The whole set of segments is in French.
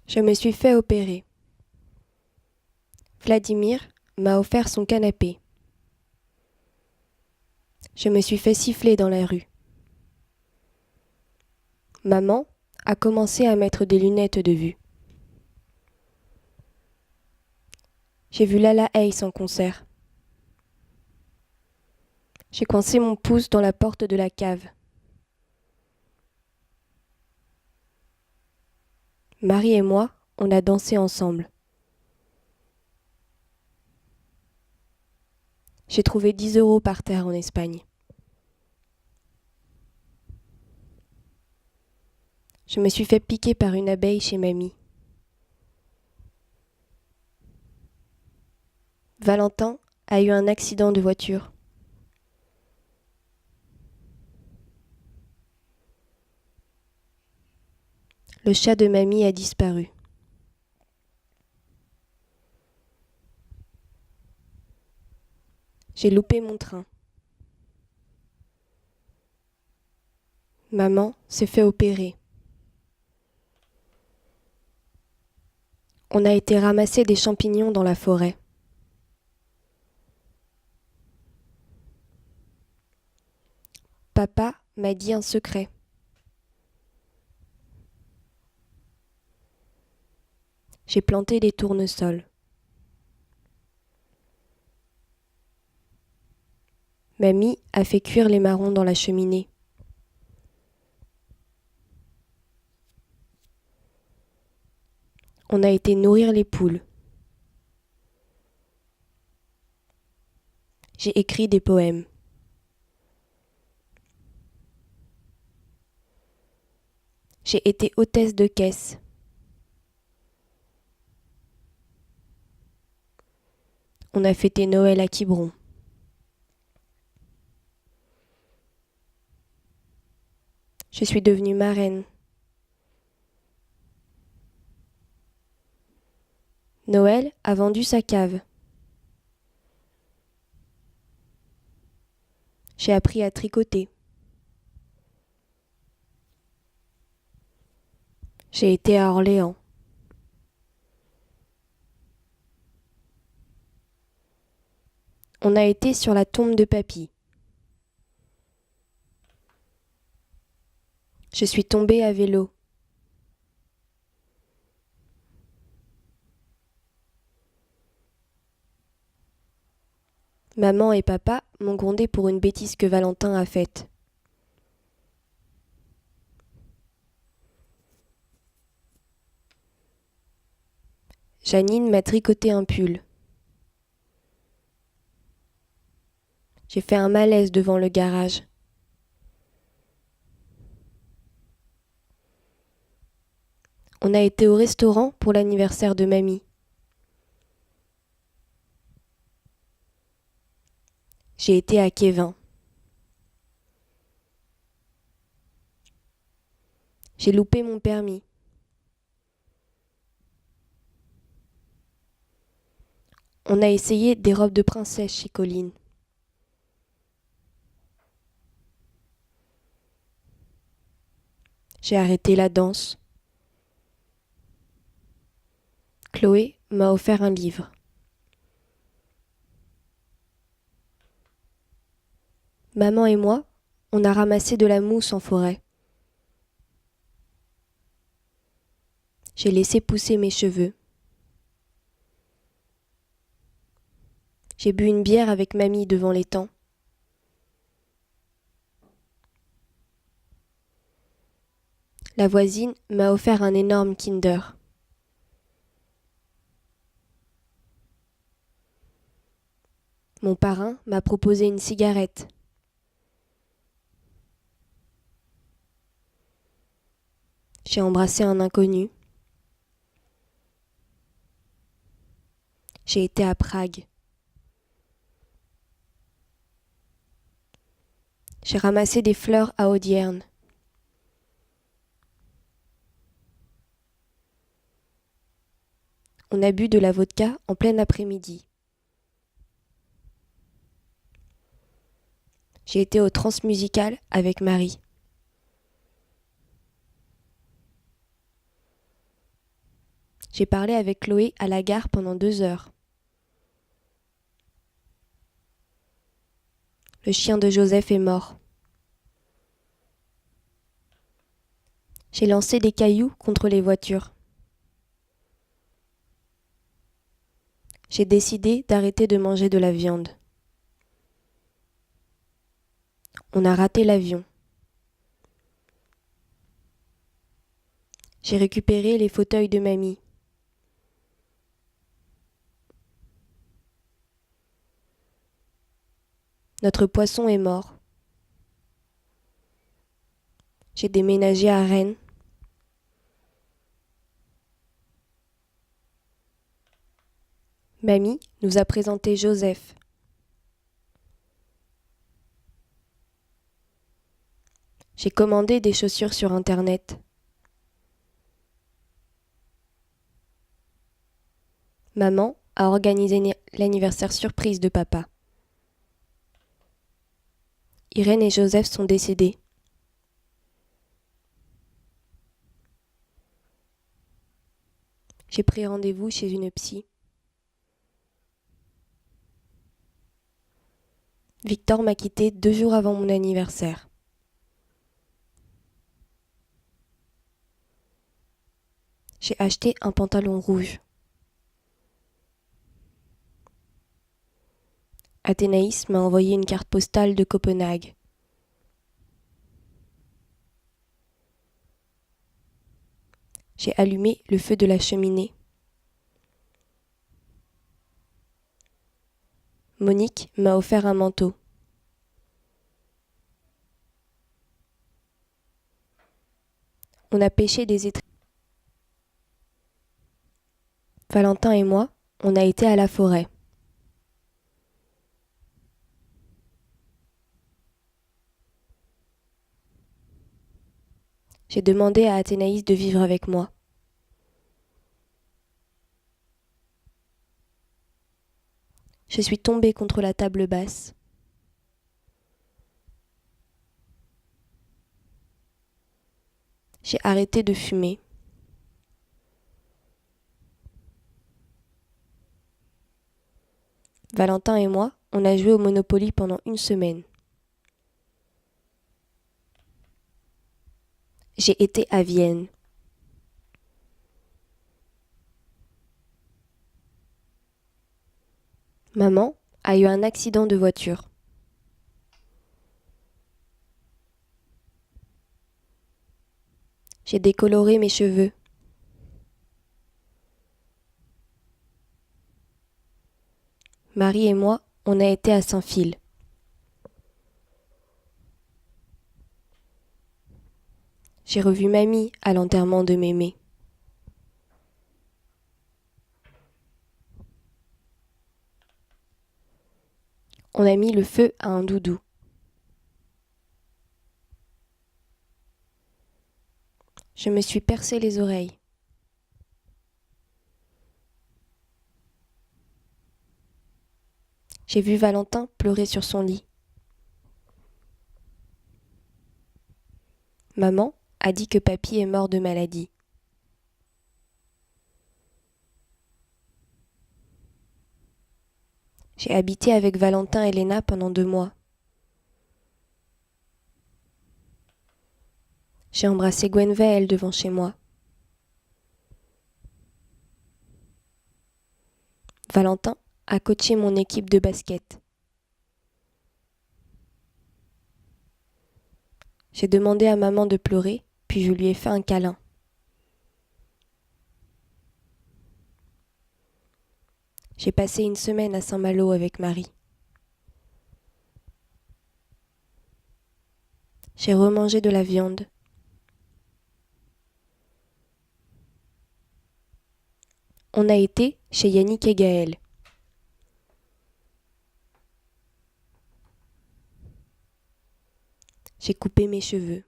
Je me suis fait opérer. Vladimir m'a offert son canapé. Je me suis fait siffler dans la rue. Maman a commencé à mettre des lunettes de vue. J'ai vu Lala Ace en concert. J'ai coincé mon pouce dans la porte de la cave. Marie et moi, on a dansé ensemble. J'ai trouvé 10 € par terre en Espagne. Je me suis fait piquer par une abeille chez mamie. Valentin a eu un accident de voiture. Le chat de mamie a disparu. J'ai loupé mon train. Maman s'est fait opérer. On a été ramasser des champignons dans la forêt. Papa m'a dit un secret. J'ai planté des tournesols. Mamie a fait cuire les marrons dans la cheminée. On a été nourrir les poules. J'ai écrit des poèmes. J'ai été hôtesse de caisse. On a fêté Noël à Quiberon. Je suis devenue marraine. Noël a vendu sa cave. J'ai appris à tricoter. J'ai été à Orléans. On a été sur la tombe de papy. Je suis tombée à vélo. Maman et papa m'ont grondé pour une bêtise que Valentin a faite. Janine m'a tricoté un pull. J'ai fait un malaise devant le garage. On a été au restaurant pour l'anniversaire de mamie. J'ai été à Kévin. J'ai loupé mon permis. On a essayé des robes de princesse chez Colline. J'ai arrêté la danse. Chloé m'a offert un livre. Maman et moi, on a ramassé de la mousse en forêt. J'ai laissé pousser mes cheveux. J'ai bu une bière avec mamie devant l'étang. La voisine m'a offert un énorme Kinder. Mon parrain m'a proposé une cigarette. J'ai embrassé un inconnu. J'ai été à Prague. J'ai ramassé des fleurs à Audierne. On a bu de la vodka en plein après-midi. J'ai été au Transmusical avec Marie. J'ai parlé avec Chloé à la gare pendant 2 heures. Le chien de Joseph est mort. J'ai lancé des cailloux contre les voitures. J'ai décidé d'arrêter de manger de la viande. On a raté l'avion. J'ai récupéré les fauteuils de mamie. Notre poisson est mort. J'ai déménagé à Rennes. Mamie nous a présenté Joseph. J'ai commandé des chaussures sur Internet. Maman a organisé l'anniversaire surprise de papa. Irène et Joseph sont décédés. J'ai pris rendez-vous chez une psy. Victor m'a quitté 2 jours avant mon anniversaire. J'ai acheté un pantalon rouge. Athénaïs m'a envoyé une carte postale de Copenhague. J'ai allumé le feu de la cheminée. Monique m'a offert un manteau. On a pêché des étriers. Valentin et moi, on a été à la forêt. J'ai demandé à Athénaïs de vivre avec moi. Je suis tombée contre la table basse. J'ai arrêté de fumer. Valentin et moi, on a joué au Monopoly pendant 1 semaine. J'ai été à Vienne. Maman a eu un accident de voiture. J'ai décoloré mes cheveux. Marie et moi, on a été à Saint-Phil. J'ai revu mamie à l'enterrement de Mémé. On a mis le feu à un doudou. Je me suis percé les oreilles. J'ai vu Valentin pleurer sur son lit. Maman a dit que papy est mort de maladie. J'ai habité avec Valentin et Léna pendant 2 mois. J'ai embrassé Gwenvel devant chez moi. Valentin a coaché mon équipe de basket. J'ai demandé à maman de pleurer, puis je lui ai fait un câlin. J'ai passé 1 semaine à Saint-Malo avec Marie. J'ai remangé de la viande. On a été chez Yannick et Gaël. J'ai coupé mes cheveux.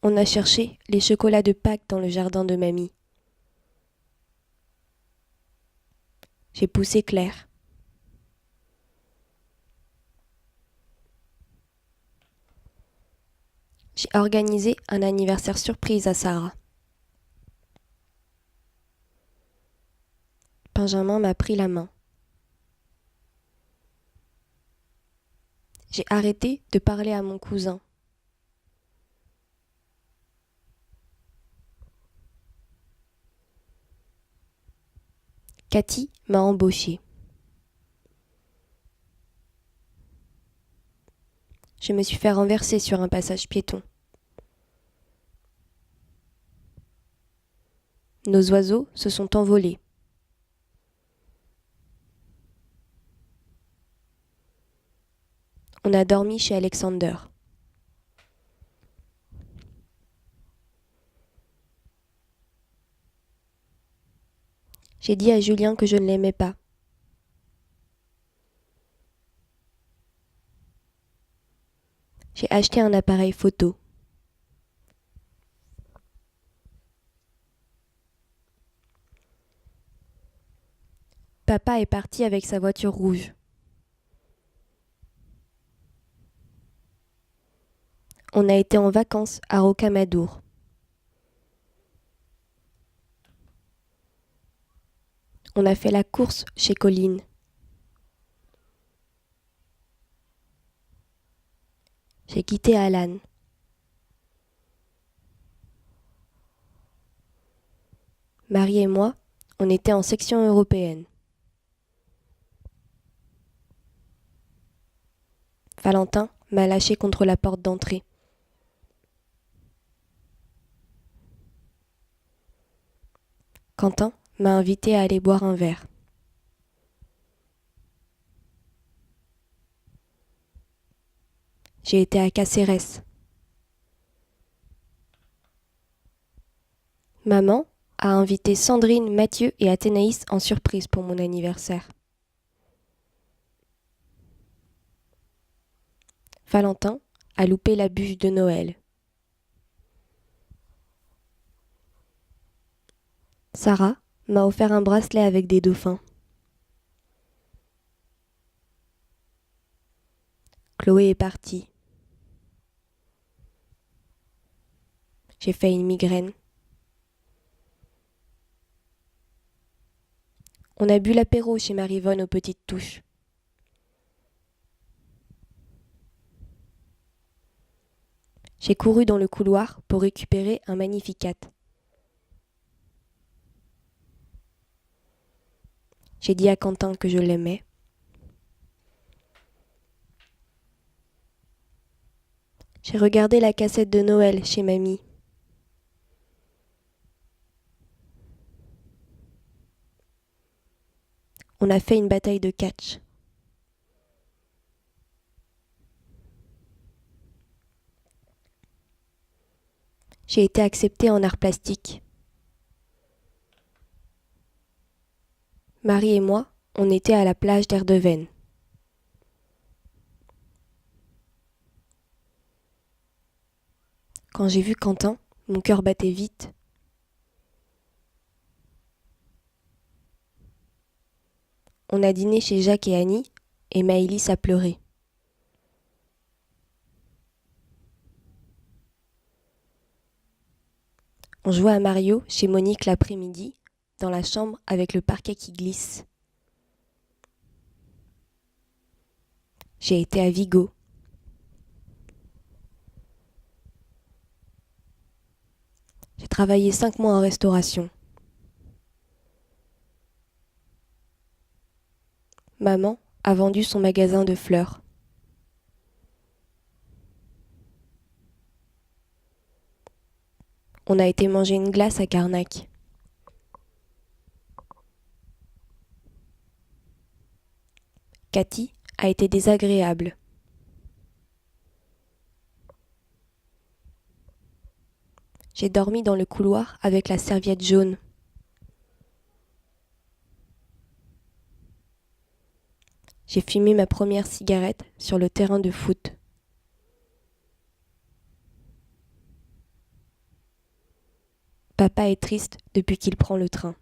On a cherché les chocolats de Pâques dans le jardin de mamie. J'ai poussé Claire. J'ai organisé un anniversaire surprise à Sarah. Benjamin m'a pris la main. J'ai arrêté de parler à mon cousin. Cathy m'a embauchée. Je me suis fait renverser sur un passage piéton. Nos oiseaux se sont envolés. On a dormi chez Alexander. J'ai dit à Julien que je ne l'aimais pas. J'ai acheté un appareil photo. Papa est parti avec sa voiture rouge. On a été en vacances à Rocamadour. On a fait la course chez Colline. J'ai quitté Alan. Marie et moi, on était en section européenne. Valentin m'a lâché contre la porte d'entrée. Quentin m'a invité à aller boire un verre. J'ai été à Cacérès. Maman a invité Sandrine, Mathieu et Athénaïs en surprise pour mon anniversaire. Valentin a loupé la bûche de Noël. Sarah m'a offert un bracelet avec des dauphins. Chloé est partie. J'ai fait une migraine. On a bu l'apéro chez Marivonne aux Petites Touches. J'ai couru dans le couloir pour récupérer un Magnificat. J'ai dit à Quentin que je l'aimais. J'ai regardé la cassette de Noël chez mamie. On a fait une bataille de catch. J'ai été acceptée en art plastique. Marie et moi, on était à la plage d'Erdeven. Quand j'ai vu Quentin, mon cœur battait vite. On a dîné chez Jacques et Annie, et Maëlys a pleuré. On jouait à Mario chez Monique l'après-midi, dans la chambre avec le parquet qui glisse. J'ai été à Vigo. J'ai travaillé 5 mois en restauration. Maman a vendu son magasin de fleurs. On a été manger une glace à Carnac. Cathy a été désagréable. J'ai dormi dans le couloir avec la serviette jaune. J'ai fumé ma première cigarette sur le terrain de foot. Papa est triste depuis qu'il prend le train.